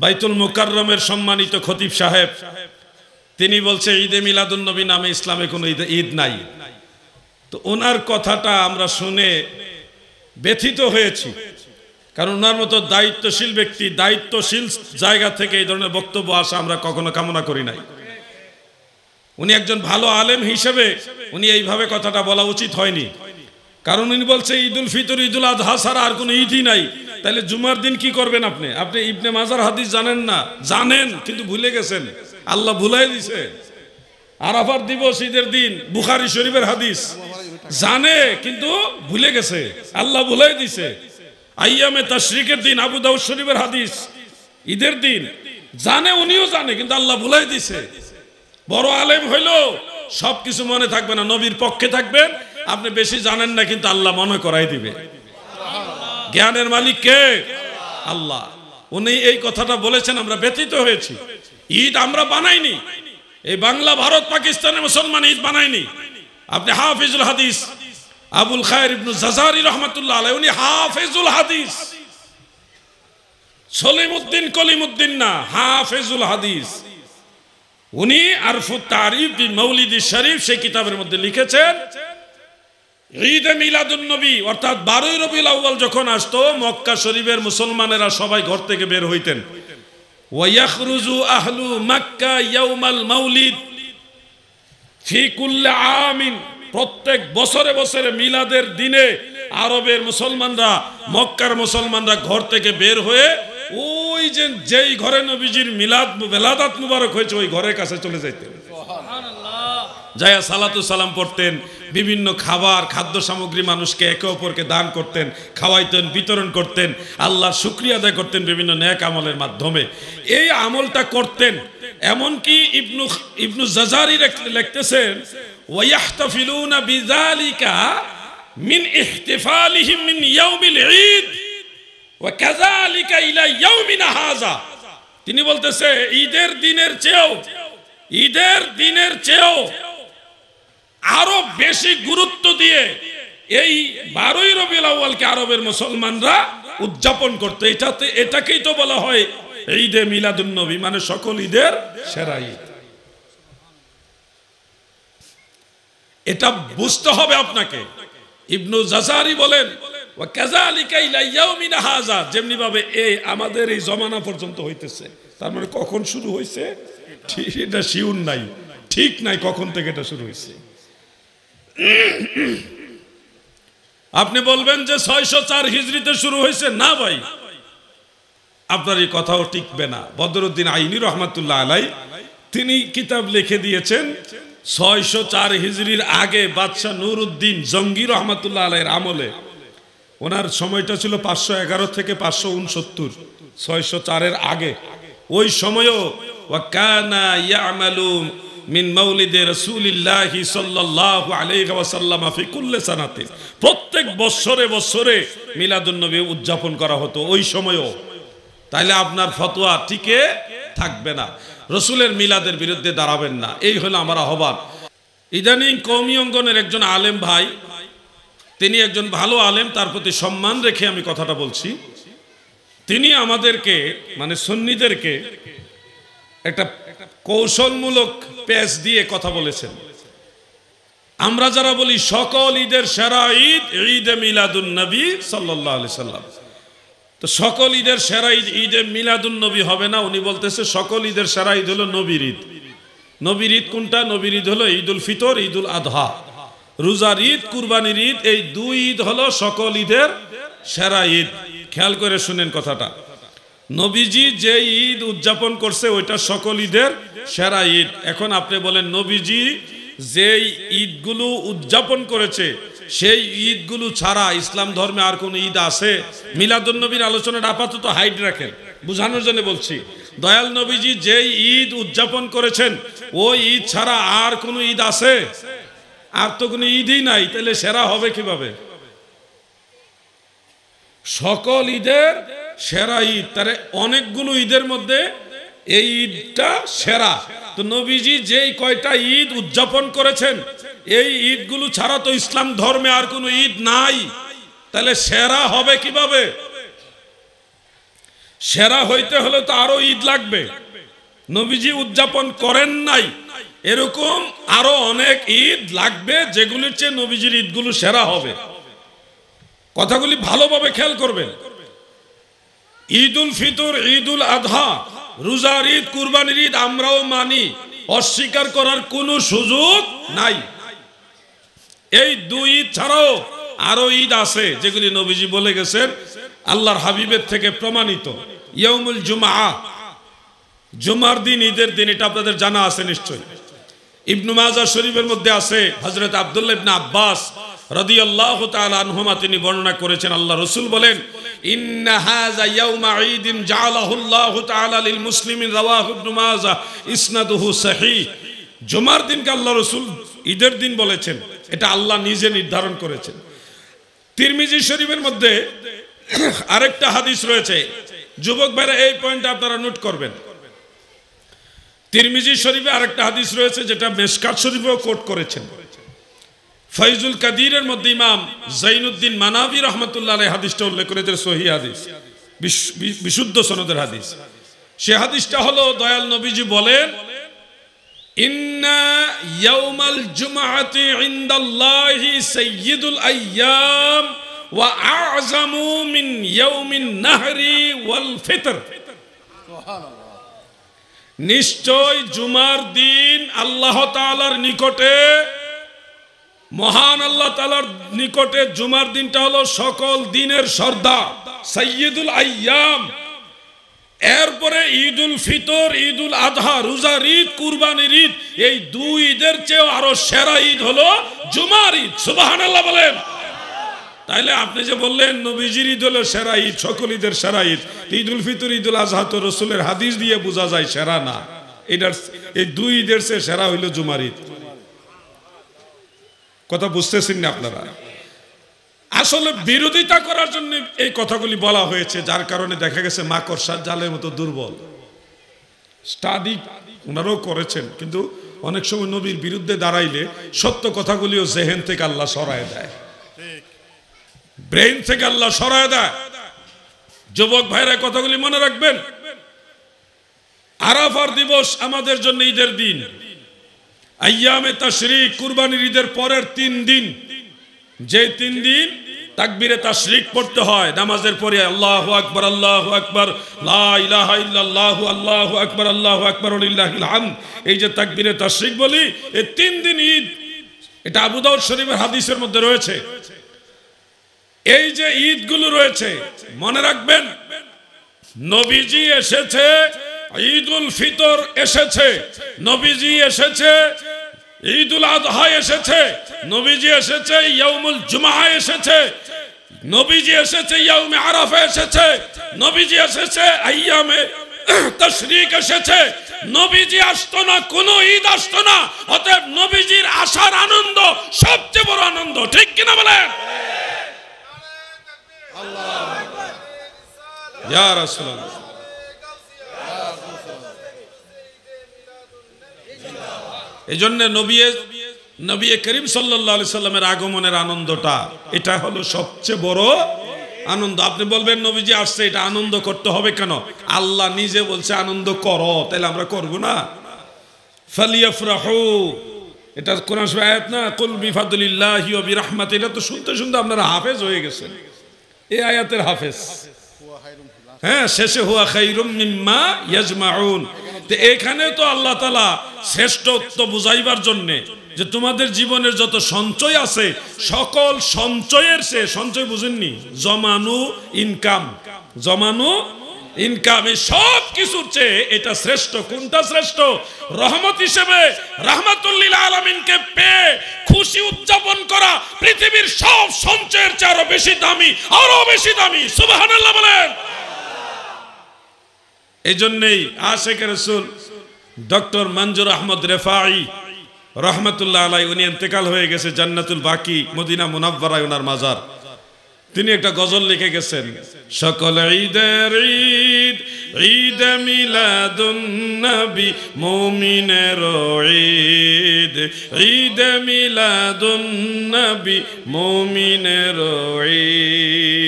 বাইতুল মুকাররমের সম্মানিত খতিব সাহেব তিনি বলছে ঈদে মিলাদুন নবী নামে ইসলামে কোনো ঈদ নাই। তো ওনার কথাটা আমরা শুনে ব্যথিত হয়েছি, কারণ ওনার মতো দায়িত্বশীল ব্যক্তি দায়িত্বশীল জায়গা থেকে এই ধরনের বক্তব্য আসা আমরা কখনো কামনা করি নাই। উনি একজন ভালো আলেম হিসেবে উনি এইভাবে কথাটা বলা উচিত হয়নি, কারণ উনি বলছে ঈদুল ফিতর ঈদুল আজহা ছাড়া আর কোনো ঈদই নাই। তাহলে জুমার দিন কি করবেন আপনি? আপনি ইবনে মাজার হাদিস জানেন না? জানেন, কিন্তু ভুলে গেছেন। আল্লাহ ভুলাই দিছে। আরাফার দিবস ঈদের দিন বুখারী শরীফের হাদিস জানে, কিন্তু ভুলে গেছে। আল্লাহ ভুলাই দিছে। আইয়ামে তাশরিকের দিন আবু দাউদ শরীফের হাদিস ঈদের দিন জানে, উনিও জানে, কিন্তু আল্লাহ ভুলাই দিছে। বড় আলেম হইলো সবকিছু মনে থাকবে না, নবীর পক্ষে থাকবেন। আপনি বেশি জানেন না, কিন্তু আল্লাহ মনে করাই দিবে। জ্ঞানের মালিক কে? আল্লাহ। উনি এই কথাটা বলেছেন, আমরা ব্যথিত হয়েছি। ঈদ আমরা বানাইনি, এই বাংলা ভারত পাকিস্তানের মুসলমান ঈদ বানাইনি। আপনি হাফিজুল হাদিস আবুল খায়ের ইবনু জাজারি রহমাতুল্লাহ আলাইহি, উনি হাফিজুল হাদিস, সলিমউদ্দিন কলিমউদ্দিন না, হাফিজুল হাদিস। উনি আরফুত তারিফ বি মৌলিদি শরীফ সেই কিতাবের মধ্যে লিখেছেন, ঈদে মিলাদুন নবী অর্থাৎ 12ই রবিউল আউয়াল যখন আসতো, মক্কা শরীফের মুসলমানেরা সবাই ঘর থেকে বের হইতেন। ওয়া ইয়াখরুজু আহলু মক্কা ইয়াউমাল মাউলিদ ফি কুল্লি আমিন, প্রত্যেক বছরে বছরে মিলাদের দিনে আরবের মুসলমানরা, মক্কার মুসলমানরা ঘর থেকে বের হয়ে ওই যে যেই ঘরে নবীজির মিলাদ বেলাদাত মুবারক হয়েছে ওই ঘরের কাছে চলে যাইতেন। যায়া সালাতু সালাম পড়তেন, বিভিন্ন খাবার খাদ্য সামগ্রী মানুষকে একে অপরকে দান করতেন, খাওয়াইতেন, বিতরণ করতেন, আল্লাহর শুকরিয়া আদায় করতেন বিভিন্ন নেক আমলের মাধ্যমে। এই আমলটা করতেন। এমনকি ইবনু জাজারি লিখতেছেন, ওয়ায়াহতাফিলুনা বিযালিকা মিন ইহতিফালিহিম মিন ইয়াউমিল ঈদ ওয়া কাযালিকা ইলা ইয়াউমিনা হাযা। তিনি বলতেছে ঈদের দিনের চেয়েও আরো বেশি গুরুত্ব দিয়ে এই 12ই রবিউল আউয়ালকে আরবের মুসলমানরা উদযাপন করতে। এটাকেই তো বলা হয় ঈদে মিলাদুন নবী, মানে সকল ঈদের সেরা ঈদ। এটা বুঝতে হবে আপনাকে। ইবনু জাজারি বলেন, ওয়া কাযালিকা ইলা ইয়াউমিনা হাযা, যেমনি ভাবে এই আমাদের এই জমানা পর্যন্ত হইতেছে। তার মানে কখন শুরু হয়েছে ঠিক এটা শিউর নাই, ঠিক নাই কখন থেকে এটা শুরু হয়েছে। আপনি বলবেন যে 604 হিজরিতে শুরু হয়েছে, না ভাই, আপনার এই কথাও টিকবে না। বদরুদ্দিন আইনি রহমাতুল্লাহ আলাই তিনি কিতাব লিখে দিয়েছেন 604 হিজরির আগে বাদশাহ নুরউদ্দিন জঙ্গি রহমাতুল্লাহ আলাইহির আমলে, ওনার সময়টা ছিল 511 থেকে 569, 604-এর আগে। ওই সময়ও ওয়া কানা ইয়ামালু মিন মাউলিদে রাসূলিল্লাহি সাল্লাল্লাহু আলাইহি ওয়াসাল্লাম ফি কুল্লি সানাতিন, প্রত্যেক বছরে বছরে মিলাদুন নবী উদযাপন করা হতো ওই সময়ও। তাইলে আপনার ফতোয়া টিকে থাকবে না, রসুলের মিলাদের বিরুদ্ধে দাঁড়াবেন না, এই হলো আমার আহ্বান। ইদানিং কওমি অঙ্গনের একজন আলেম ভাই, তিনি একজন ভালো আলেম, তার প্রতি সম্মান রেখে আমি কথাটা বলছি। তিনি আমাদেরকে মানে সুন্নিদেরকে একটা কৌশলমূলক পেশ দিয়ে কথা বলেছেন। আমরা যারা বলি সকল ঈদের সেরা ঈদ ঈদে মিলাদুন নবী সাল্লাল্লাহু আলাইহি সাল্লাম, তো সকল ঈদের সেরা ঈদ ঈদে মিলাদুন নবী হবে না। উনি বলতেছে সকল ঈদের সেরা ঈদ হলো নবীর ঈদ। নবীর ঈদ কোনটা? নবীর ঈদ হলো ঈদুল ফিতর, ঈদুল আদহা, রোজার ঈদ, কুরবানির ঈদ। এই দুই ঈদ হলো সকল ঈদের সেরা ঈদ। খেয়াল করে শুনেন কথাটা। নবীজি যে ঈদ উদযাপন করছে ওইটা সকল ঈদের সেরা ঈদ। এখন আপনি বলেন নবীজি যে ঈদগুলো উদযাপন করেছে সেই ঈদগুলো ছাড়া ইসলাম ধর্মে আর কোন ঈদ আছে? মিলাদুন নবীর আলোচনাটা আপাতত হাইড রাখেন, বুঝানোর জন্য বলছি। দয়াল নবীজি যে ঈদ উদযাপন করেছেন ওই ঈদ ছাড়া আর কোন ঈদ আছে? আর তো কোনো ঈদই নাই, তাহলে সেরা হবে কিভাবে? সকল ঈদের সেরা ঈদ, তারে অনেকগুলো ঈদের মধ্যে এই ঈদটা সেরা। তো নবীজি যেই কয়টা ঈদ উদযাপন করেছেন এই ঈদগুলো ছাড়া তো ইসলাম ধর্মে আর কোনো ঈদ নাই, তাহলে সেরা হবে কিভাবে? সেরা হইতে হলে তো আরো ঈদ লাগবে। নবীজি উদযাপন করেন নাই এরকম আরো অনেক ঈদ লাগবে, যেগুলির চেয়ে নবীজির ঈদগুলো সেরা হবে। কথাগুলি ভালোভাবে খেয়াল করবেন। ঈদ উল ফিতর, ঈদ উল আধা, রোজার ঈদ, কুরবানির ঈদ আমরাও মানি, অস্বীকার করার কোনো সুযোগ নাই। এই দুই ঈদ ছাড়াও আরো ঈদ আছে যেগুলি নবীজি বলে গেছেন, আল্লাহর হাবিবের থেকে প্রমাণিত। ইয়াউমুল জুমআ, জুমার দিন, ঈদের দিন, এটা আপনাদের জানা আছে নিশ্চয়ই। ইবনে মাজাহ শরীফের মধ্যে আছে, হযরত আব্দুল্লাহ ইবনে আব্বাস রাদিয়াল্লাহু তাআলা আনহুমা তিনি বর্ণনা করেছেন, আল্লাহ রাসূল বলেন, ইন্না হাযা ইয়াউমা ঈদিন জাআলাহু আল্লাহু তাআলা লিল মুসলিমিন, রাওয়াহু ইবনে মাজাহ, ইসনাদুহু সহিহ। জুমার দিনকে আল্লাহ রাসূল ঈদের দিন বলেছেন, এটা আল্লাহ নিজে নির্ধারণ করেছেন। তিরমিজি শরীফের মধ্যে আরেকটা হাদিস রয়েছে, যুবক ভাইরা এই পয়েন্টটা আপনারা নোট করবেন। তিরমিজি শরীফে আরেকটা হাদিস রয়েছে যেটা মেশকাত শরীফেও কোট করেছেন। ফয়জুল কাদিরের মধ্যে ইমাম জাইনুদ্দিন মানাবী রাহমাতুল্লাহ আলাইহি হাদিসটা উল্লেখ করেছেন, সহিহ হাদিস, বিশুদ্ধ সনদের হাদিস। সে হাদিসটা হলো, দয়াল নবীজি বলেন, ইন্না ইয়াউমাল জুমআতি ইনদাল্লাহি সাইয়্যিদুল আইয়াম ওয়া আ'যামু মিন ইয়াউমিন নাহরি ওয়াল ফিতর। সুবহানাল্লাহ। নিশ্চয় জুমার দিন আল্লাহ তাআলার নিকটে, মহান আল্লাহ তাআলার নিকটে জুমার দিনটা হলো সকল দিনের সর্দার, সাইয়্যিদুল আইয়াম। এরপরে ঈদুল ফিতর, ঈদুল আযহা, রোজার ঈদ, কুরবানির ঈদ, এই দুই ঈদের চেয়েও আরো সেরা ঈদ হলো জুমার ঈদ। সুবহানাল্লাহ বলেন। তাইলে আপনি যে বললেন নবীজির ঈদ হলো সেরা ঈদ, সকল ঈদের সেরা ঈদ, ঈদুল ফিতর, ঈদুল আযহা তো রাসূলের হাদিস দিয়ে বোঝা যায় সেরা না। এটার এই দুই ঈদের চেয়ে সেরা হইল জুমার ঈদ। কথা বুঝতেছেন না আপনারা? আসলে বিরোধিতা করার জন্য এই কথাগুলি বলা হয়েছে, যার কারণে দেখা গেছে মাকড়সার জালের মতো দুর্বল। স্টাডি ওনারাও করেছেন, কিন্তু অনেক সময় নবীর বিরুদ্ধে দাঁড়াইলে সত্য কথাগুলিও জেহেন থেকে আল্লাহ সরায় দেয়, ব্রেইন থেকে আল্লাহ সরায় দেয়। যুবক ভাইরা কথাগুলি মনে রাখবেন। আরাফার দিবস আমাদের জন্য ঈদের দিন। আইয়ামে তাশরিক, কুরবানির ঈদের পরের 3 দিন, যে 3 দিন তাকবীরে তাশরিক পড়তে হয় নামাজের পরে, আল্লাহু আকবার, আল্লাহু আকবার, লা ইলাহা ইল্লাল্লাহু, আল্লাহু আকবার, আল্লাহু আকবার, লিল্লাহিল হামদ, এই যে তাকবীরে তাশরিক বলি, এই 3 দিন ঈদ। এটা আবু দাউদ শরীফের হাদিসের মধ্যে রয়েছে। এই যে ঈদগুলো রয়েছে মনে রাখবেন, নবীজি এসেছে, ঈদুল ফিতর এসেছে, নবীজি এসেছে, ঈদুল আযহা এসেছে, নবীজি এসেছে, ইয়াউমুল জুমআ এসেছে, নবীজি এসেছে, ইয়াউমে আরাফা এসেছে, নবীজি এসেছে, আইয়ামে তাশরিক এসেছে। নবীজি আসতো না, কোনো ঈদ আসতো না। অতএব নবীজির আসার আনন্দ সবচেয়ে বড় আনন্দ, ঠিক কিনা বলেন? আল্লাহু আকবার, ইয়া রাসূলুল্লাহ। এই জন্য নবী করিম সাল্লাল্লাহু আলাইহি সাল্লামের আগমনের আনন্দটা, এটা হলো সবচেয়ে বড় আনন্দ। আপনি বলবেন নবীজি আসছে, এটা আনন্দ করতে হবে কেন? আল্লাহ নিজে বলছে আনন্দ করো, তাহলে আমরা করব না? ফালিয়াফরাহু, এটা কোরআন শরীফের আয়াত না? কুল বিফাদলিল্লাহি ওয়া বিরহমাতিহি। এটা তো শুনতে শুনতে আপনারা হাফেজ হয়ে গেছেন, এই আয়াতের হাফেজ। হ্যাঁ, শেষে হুয়া খায়রুম মিম্মা ইয়াজমাউন। তো এখানে তো আল্লাহ তাআলা শ্রেষ্ঠত্ব বুঝাইবার জন্য যে তোমাদের জীবনের যত সঞ্চয় আছে, সকল সঞ্চয়ের চেয়ে, সঞ্চয় বুঝেননি, জমানো ইনকাম, জমানো ইনকাম, এই সব কিছুর চেয়ে এটা শ্রেষ্ঠ। কোনটা শ্রেষ্ঠ? রহমত হিসেবে রাহমাতুল লিল আলামিনকে পেয়ে খুশি উদযাপন করা পৃথিবীর সব সঞ্চয়ের চেয়ে আরো বেশি দামি, আরো বেশি দামি। সুবহানাল্লাহ বলেন। এই জন্যই আশিক রাসূল ডক্টর মঞ্জুর আহমদ রেফাই রহমতুল্লাহ আলাই, উনি ইন্তেকাল হয়ে গেছে, জান্নাতুল বাকি মদিনা মুনাওয়ারায় ওনার মাজার। তিনি একটা গজল লিখে গেছেন, সকল ঈদের ঈদ, ঈদ মিলাদুন নবী, মুমিনের ঈদ, ঈদ মিলাদুন নবী, মুমিনের ঈদ।